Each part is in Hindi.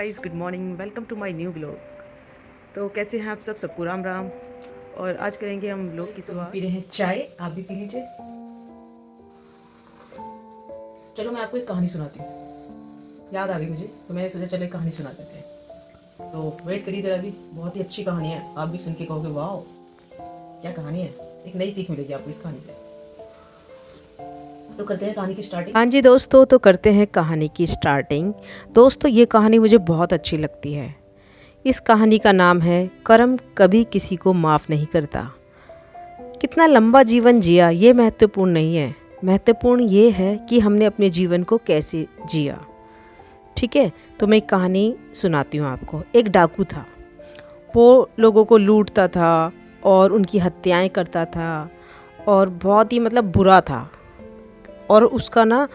Guys, good morning. Welcome to my new blog. तो कैसे हैं आप सब? सबको राम राम। और आज करेंगे हम ब्लॉग की शुरुआत। पी रहे हैं चाय, आप भी पी लीजिए। चलो मैं आपको एक कहानी सुनाती हूँ, याद आ गई मुझे तो मैंने सोचा चलो एक कहानी सुना देते हैं। तो वेट करिए जरा, भी बहुत ही अच्छी कहानी है, आप भी सुन के कहोगे वाह क्या कहानी है, एक नई सीख मिलेगी आपको इस कहानी से। तो करते हैं कहानी की स्टार्टिंग। हाँ जी दोस्तों, तो करते हैं कहानी की स्टार्टिंग। दोस्तों, ये कहानी मुझे बहुत अच्छी लगती है। इस कहानी का नाम है कर्म कभी किसी को माफ़ नहीं करता। कितना लंबा जीवन जिया ये महत्वपूर्ण नहीं है, महत्वपूर्ण ये है कि हमने अपने जीवन को कैसे जिया। ठीक है, तो मैं एक कहानी सुनाती हूँ आपको। एक डाकू था, वो लोगों को लूटता था और उनकी हत्याएं करता था और बहुत ही बुरा था। और उसका ना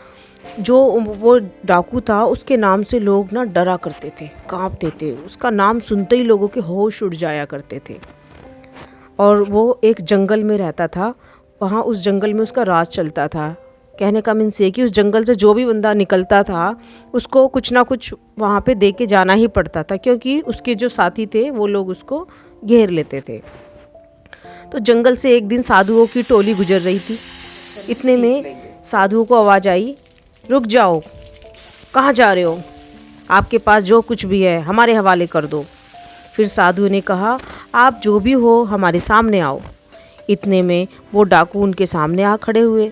जो वो डाकू था उसके नाम से लोग ना डरा करते थे, कांपते थे। उसका नाम सुनते ही लोगों के होश उड़ जाया करते थे। और वो एक जंगल में रहता था, वहाँ उस जंगल में उसका राज चलता था। कहने का मीन्स ये कि उस जंगल से जो भी बंदा निकलता था उसको कुछ ना कुछ वहाँ पे दे के जाना ही पड़ता था, क्योंकि उसके जो साथी थे वो लोग उसको घेर लेते थे। तो जंगल से एक दिन साधुओं की टोली गुजर रही थी। इतने में साधुओं को आवाज़ आई, रुक जाओ, कहाँ जा रहे हो? आपके पास जो कुछ भी है हमारे हवाले कर दो। फिर साधु ने कहा, आप जो भी हो हमारे सामने आओ। इतने में वो डाकू उनके सामने आ खड़े हुए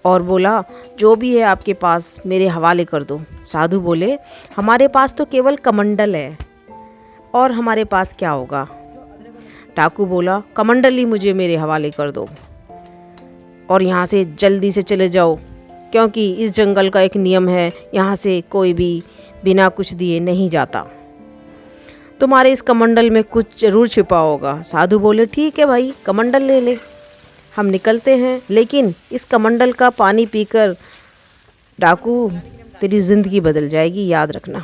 और बोला, जो भी है आपके पास मेरे हवाले कर दो। साधु बोले, हमारे पास तो केवल कमंडल है, और हमारे पास क्या होगा? डाकू बोला, कमंडल ही मुझे मेरे हवाले कर दो और यहाँ से जल्दी से चले जाओ, क्योंकि इस जंगल का एक नियम है, यहाँ से कोई भी बिना कुछ दिए नहीं जाता। तुम्हारे इस कमंडल में कुछ ज़रूर छिपा होगा। साधु बोले, ठीक है भाई, कमंडल ले ले, हम निकलते हैं, लेकिन इस कमंडल का पानी पीकर डाकू तेरी ज़िंदगी बदल जाएगी, याद रखना।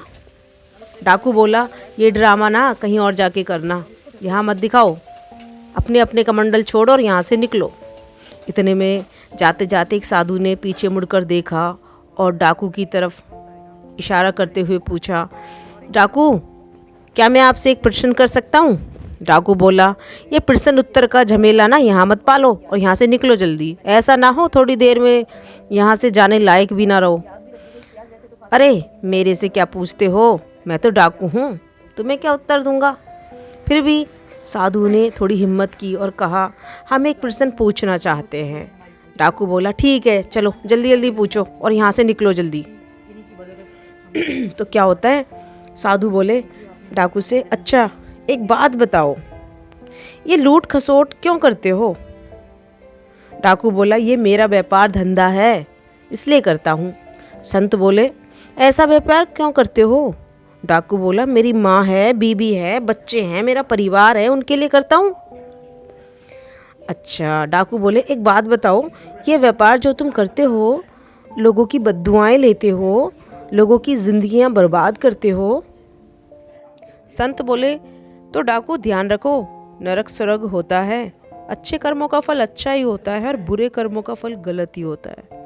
डाकू बोला, ये ड्रामा ना कहीं और जाके करना, यहाँ मत दिखाओ। अपने अपने कमंडल छोड़ो और यहाँ से निकलो। इतने में जाते जाते एक साधु ने पीछे मुड़कर देखा और डाकू की तरफ इशारा करते हुए पूछा, डाकू, क्या मैं आपसे एक प्रश्न कर सकता हूँ? डाकू बोला, ये प्रश्न उत्तर का झमेला ना यहाँ मत पालो और यहाँ से निकलो जल्दी। ऐसा ना हो थोड़ी देर में यहाँ से जाने लायक भी ना रहो। अरे मेरे से क्या पूछते हो, मैं तो डाकू हूँ, तुम्हें क्या उत्तर दूंगा? फिर भी साधु ने थोड़ी हिम्मत की और कहा, हम एक प्रश्न पूछना चाहते हैं। डाकू बोला, ठीक है, चलो जल्दी जल्दी पूछो और यहाँ से निकलो जल्दी। तो क्या होता है? साधु बोले डाकू से, अच्छा एक बात बताओ, ये लूट खसोट क्यों करते हो? डाकू बोला, ये मेरा व्यापार धंधा है, इसलिए करता हूँ। संत बोले, ऐसा व्यापार क्यों करते हो? डाकू बोला, मेरी माँ है, बीबी है, बच्चे हैं, मेरा परिवार है, उनके लिए करता हूँ। अच्छा, डाकू बोले, एक बात बताओ, ये व्यापार जो तुम करते हो, लोगों की बद्दुआएं लेते हो, लोगों की जिंदगियां बर्बाद करते हो। संत बोले, तो डाकू ध्यान रखो, नरक स्वर्ग होता है, अच्छे कर्मों का फल अच्छा ही होता है और बुरे कर्मों का फल गलत ही होता है।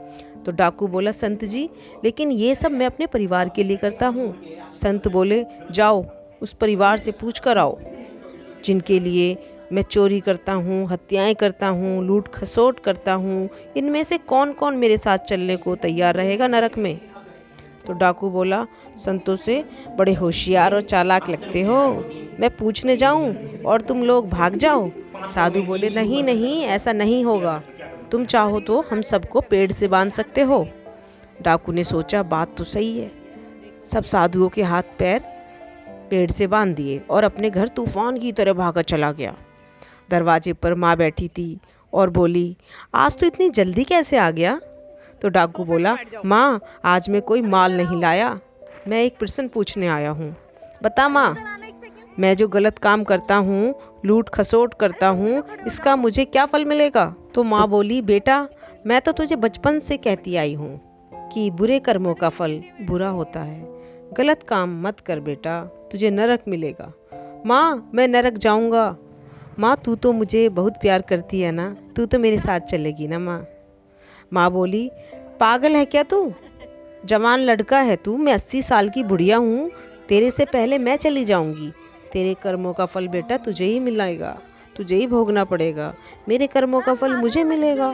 तो डाकू बोला, संत जी, लेकिन ये सब मैं अपने परिवार के लिए करता हूँ। संत बोले, जाओ उस परिवार से पूछ कर आओ जिनके लिए मैं चोरी करता हूँ, हत्याएं करता हूँ, लूट खसोट करता हूँ, इनमें से कौन कौन मेरे साथ चलने को तैयार रहेगा नरक में? तो डाकू बोला, संतों से बड़े होशियार और चालाक लगते हो, मैं पूछने जाऊँ और तुम लोग भाग जाओ? साधु बोले, नहीं नहीं, ऐसा नहीं होगा, तुम चाहो तो हम सबको पेड़ से बांध सकते हो। डाकू ने सोचा, बात तो सही है। सब साधुओं के हाथ पैर पेड़ से बांध दिए और अपने घर तूफान की तरह भागा चला गया। दरवाजे पर माँ बैठी थी और बोली, आज तो इतनी जल्दी कैसे आ गया? तो डाकू बोला, माँ, आज मैं कोई माल नहीं लाया, मैं एक प्रश्न पूछने आया हूँ। बता माँ, मैं जो गलत काम करता हूँ, लूट खसोट करता हूँ, इसका मुझे क्या फल मिलेगा? तो माँ बोली, बेटा, मैं तो तुझे बचपन से कहती आई हूँ कि बुरे कर्मों का फल बुरा होता है, गलत काम मत कर बेटा, तुझे नरक मिलेगा। माँ, मैं नरक जाऊँगा। माँ, तू तो मुझे बहुत प्यार करती है ना, तू तो मेरे साथ चलेगी ना माँ? माँ बोली, पागल है क्या तू? जवान लड़का है तू, मैं 80 साल की बुढ़िया हूँ, तेरे से पहले मैं चली जाऊंगी। तेरे कर्मों का फल बेटा तुझे ही मिलेगा, तुझे ही भोगना पड़ेगा। मेरे कर्मों का फल मुझे मिलेगा।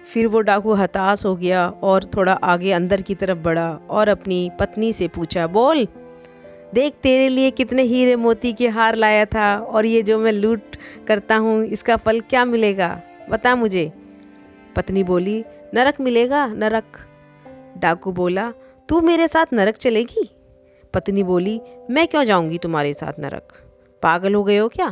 फिर वो डाकू हताश हो गया और थोड़ा आगे अंदर की तरफ बढ़ा और अपनी पत्नी से पूछा, बोल, देख तेरे लिए कितने हीरे मोती के हार लाया था, और ये जो मैं लूट करता हूँ इसका फल क्या मिलेगा, बता मुझे। पत्नी बोली, नरक मिलेगा, नरक। डाकू बोला, तू मेरे साथ नरक चलेगी? पत्नी बोली, मैं क्यों जाऊंगी तुम्हारे साथ नरक, पागल हो गए हो क्या?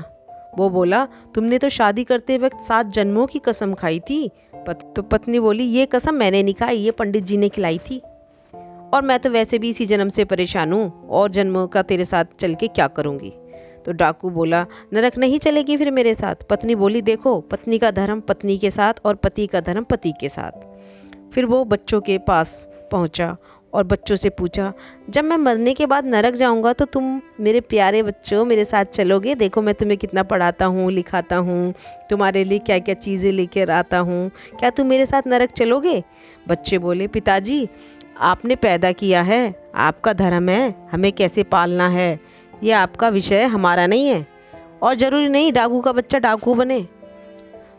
वो बोला, तुमने तो शादी करते वक्त 7 जन्मों की कसम खाई थी। तो पत्नी बोली, ये कसम मैंने नहीं खाई, ये पंडित जी ने खिलाई थी, और मैं तो वैसे भी इसी जन्म से परेशान हूँ, और जन्मों का तेरे साथ चल के क्या करूँगी। तो डाकू बोला, नरक नहीं चलेगी फिर मेरे साथ? पत्नी बोली, देखो, पत्नी का धर्म पत्नी के साथ और पति का धर्म पति के साथ। फिर वो बच्चों के पास पहुँचा और बच्चों से पूछा, जब मैं मरने के बाद नरक जाऊंगा तो तुम मेरे प्यारे बच्चों मेरे साथ चलोगे? देखो मैं तुम्हें कितना पढ़ाता हूँ, लिखाता हूँ, तुम्हारे लिए क्या क्या चीज़ें लेकर आता हूँ, क्या तुम मेरे साथ नरक चलोगे? बच्चे बोले, पिताजी आपने पैदा किया है, आपका धर्म है, हमें कैसे पालना है ये आपका विषय, हमारा नहीं है। और ज़रूरी नहीं डाकू का बच्चा डाकू बने,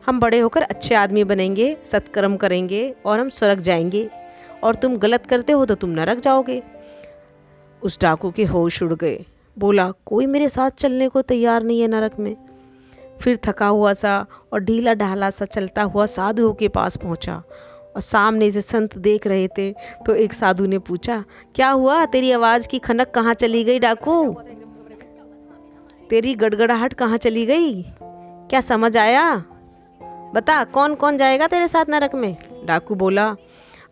हम बड़े होकर अच्छे आदमी बनेंगे, सत्कर्म करेंगे और हम स्वर्ग जाएंगे, और तुम गलत करते हो तो तुम नरक जाओगे। उस डाकू के होश उड़ गए। बोला, कोई मेरे साथ चलने को तैयार नहीं है नरक में। फिर थका हुआ सा और ढीला ढाला सा चलता हुआ साधुओं के पास पहुंचा, और सामने से संत देख रहे थे। तो एक साधु ने पूछा, क्या हुआ, तेरी आवाज़ की खनक कहाँ चली गई डाकू? तेरी गड़गड़ाहट कहाँ चली गई? क्या समझ आया? बता, कौन कौन जाएगा तेरे साथ नरक में? डाकू बोला,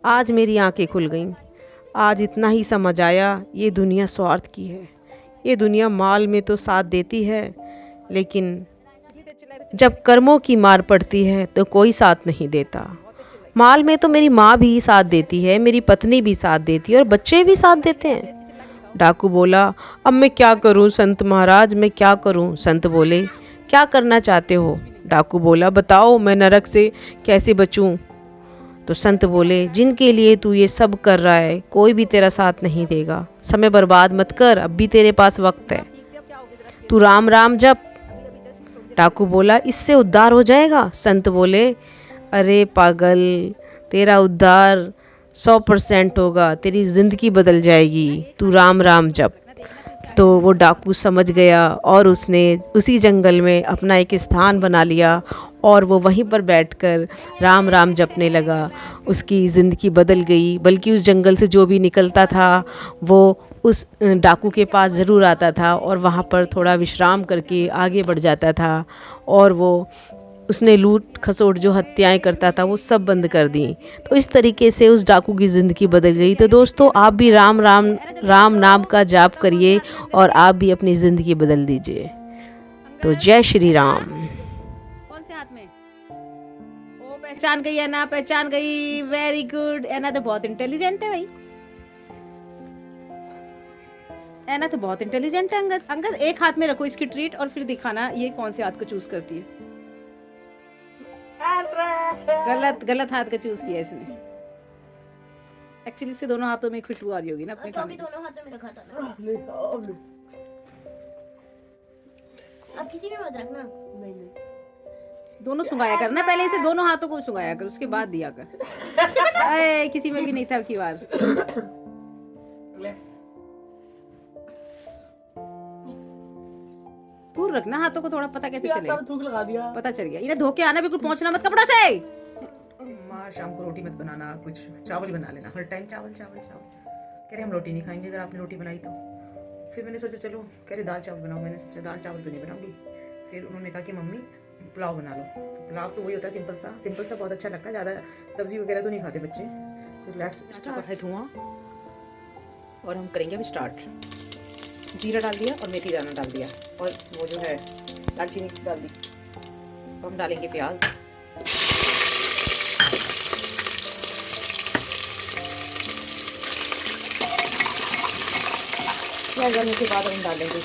आज मेरी आंखें खुल गईं, आज इतना ही समझ आया, ये दुनिया स्वार्थ की है। ये दुनिया माल में तो साथ देती है, लेकिन जब कर्मों की मार पड़ती है तो कोई साथ नहीं देता। माल में तो मेरी माँ भी साथ देती है, मेरी पत्नी भी साथ देती है, और बच्चे भी साथ देते हैं। डाकू बोला, अब मैं क्या करूं संत महाराज, मैं क्या करूं? संत बोले, क्या करना चाहते हो? डाकू बोला, बताओ मैं नरक से कैसे बचूं? तो संत बोले, जिनके लिए तू ये सब कर रहा है कोई भी तेरा साथ नहीं देगा, समय बर्बाद मत कर, अब भी तेरे पास वक्त है, तू राम राम जप। डाकू बोला, इससे उद्धार हो जाएगा? संत बोले, अरे पागल, तेरा उद्धार 100% होगा, तेरी ज़िंदगी बदल जाएगी, तू राम राम जप। तो वो डाकू समझ गया और उसने उसी जंगल में अपना एक स्थान बना लिया, और वो वहीं पर बैठकर राम राम जपने लगा। उसकी ज़िंदगी बदल गई, बल्कि उस जंगल से जो भी निकलता था वो उस डाकू के पास ज़रूर आता था, और वहाँ पर थोड़ा विश्राम करके आगे बढ़ जाता था, और वो उसने लूट खसोट जो हत्याएं करता था वो सब बंद कर दी। तो इस तरीके से उस डाकू की ज़िंदगी बदल गई। तो दोस्तों, आप भी राम राम राम नाम का जाप करिए और आप भी अपनी ज़िंदगी बदल दीजिए। तो जय श्री राम। कौन से हाथ में? ओ, पहचान गई है ना, पहचान गई, वेरी गुड। एना तो बहुत इंटेलिजेंट है भाई, एना तो बहुत इंटेलिजेंट है। अंगद, अंगद एक हाथ में रखो इसकी ट्रीट और फिर दिखाना ये कौन से हाथ को चूज करती है। गलत हाथ का चूज किया इसने। एक्चुअली इससे दोनों हाथों में खुशबू आ रही होगी ना अपने खाने की। दोनों हाथों में रखा था ना। अब किसी में मत रखना। नहीं। दोनों सुंघाया कर ना, पहले इसे दोनों हाथों को सुंघाया कर, उसके बाद दिया कर। अरे किसी में भी नहीं था की बार। दूर रखना हाथों को, थोड़ा पता कैसे चलेगा। थूक लगा दिया। पता चल गया। इन्हें धोके आना, बिल्कुल पहुंचना मत कपड़ा से। माँ शाम को रोटी मत बनाना, कुछ चावल बना लेना, हर टाइम चावल चावल चावल। कह रहे हम रोटी नहीं खाएंगे अगर आपने रोटी बनाई तो। फिर मैंने सोचा चलो, कह रहे दाल चावल बनाओ। मैंने सोचा दाल चावल तो नहीं बनाऊंगी। फिर उन्होंने कहा कि मम्मी पुलाव बना लो। तो पुलाव तो वही होता है सिंपल सा बहुत अच्छा लगता है, ज़्यादा सब्जी वगैरह तो नहीं खाते बच्चे। सो लेट्स स्टार्ट है धुआं, और हम करेंगे अभी स्टार्ट। जीरा डाल दिया और मेथी दाना डाल दिया, और वो जो है दालचीनी डाल दी। तो हम डालेंगे प्याज। प्याज डालने के बाद हम डालेंगे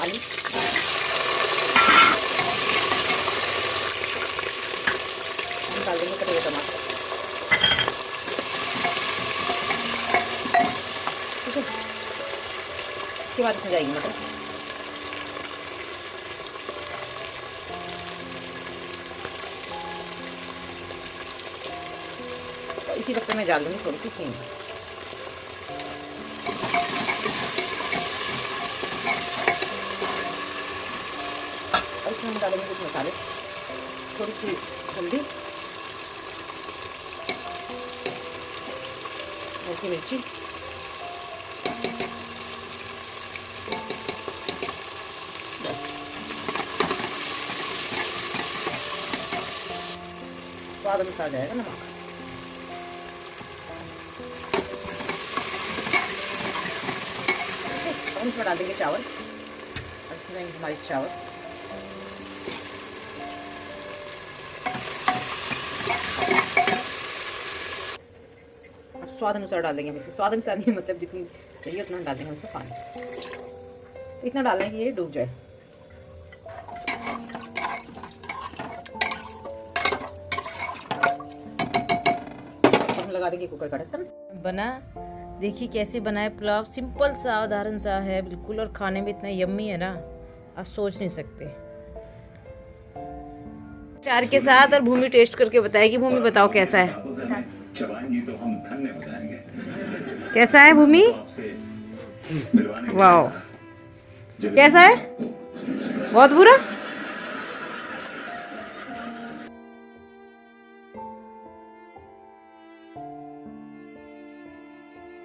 आलू। हम डाल देंगे कटे हुए टमाटर। ठीक है, इसके बाद इसमें जाएगी मटर। तो इसी वक्त मैं डाल दूँगी थोड़ी सी हींग। और इसमें हम डालेंगे कुछ मसाले, थोड़ी सी हल्दी, हल्की मिर्ची, बस स्वाद अनुसार जाएगा नमक। हम इसमें डाल देंगे चावल, और इसमें हमारे चावल स्वाद अनुसार डाल देंगे हम इसके। स्वाद अनुसार नहीं, मतलब जितनी चाहिए उतना डाल देंगे उसमें पानी। इतना डालना है कि ये डूब जाए। हम लगा देंगे कुकर का ढक्कन। बना, देखिए कैसे बना है पुलाव। सिंपल सा, साधारण सा है बिल्कुल, और खाने में इतना यम्मी है ना, आप सोच नहीं सकते। चार के साथ, और भूमि टेस्ट करके बताएगी। भूमि बताओ कैसा है? कैसा है भूमि? वाओ, कैसा है? बहुत बुरा?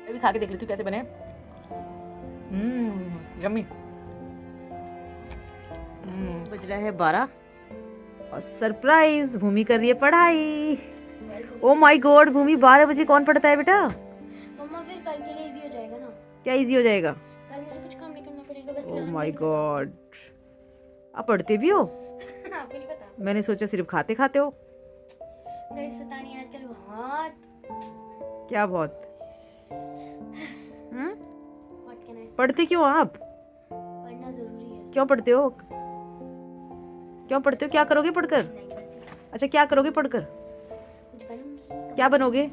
अभी खा के देख लेती हूँ कैसे बने। यम्मी। बज रहा है 12, और सरप्राइज, भूमि कर रही है पढ़ाई। ओ माय गॉड, भूमि 12 बजे कौन पढ़ता है बेटा? मम्मा फिर कल के लिए इजी हो जाएगा ना। क्या इजी हो जाएगा? कल मुझे कुछ काम नहीं करना पड़ेगा, बस ओ माय गॉड, आप पढ़ते भी हो? आपको नहीं पता। मैंने सोचा सिर्फ खाते खाते हो। गाइस सतानी आजकल बहुत। क्या बहुत? What can I. पढ़ते क्यों आप? पढ़ना जरूरी है। क्यों पढ़ते हो? क्यों पढ़ते हो? क्या करोगे पढ़कर? नहीं पढ़ती। अच्छा, क्या करोगे पढ़कर? कुछ बनूंगी। क्या बनोगे?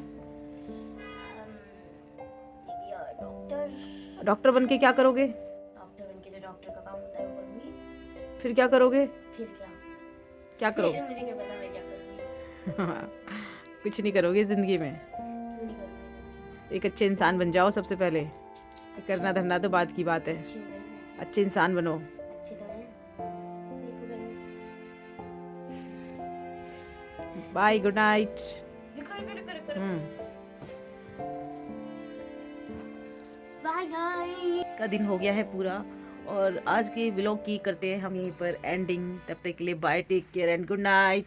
डॉक्टर। डॉक्टर बन के क्या करोगे? डॉक्टर बन के जो डॉक्टर का काम होता है वो करूंगी। फिर क्या करोगे? फिर क्या? क्या करोगे? फिर मुझे क्या पता मैं क्या करूंगी। कुछ नहीं करोगे जिंदगी में। क्यों नहीं करूंगी? एक अच्छे इंसान बन जाओ सबसे पहले। करना धरना तो बात की बात है। अच्छी हूँ guys मैं। अच्छे इंसान बनो। अच्छी तो है। देखो गाइस। Bye, good night. रुको। Bye guys. का दिन हो गया है पूरा, और आज के व्लॉग की करते हैं हम यहीं पर एंडिंग। तब तक के लिए bye, take care and good night.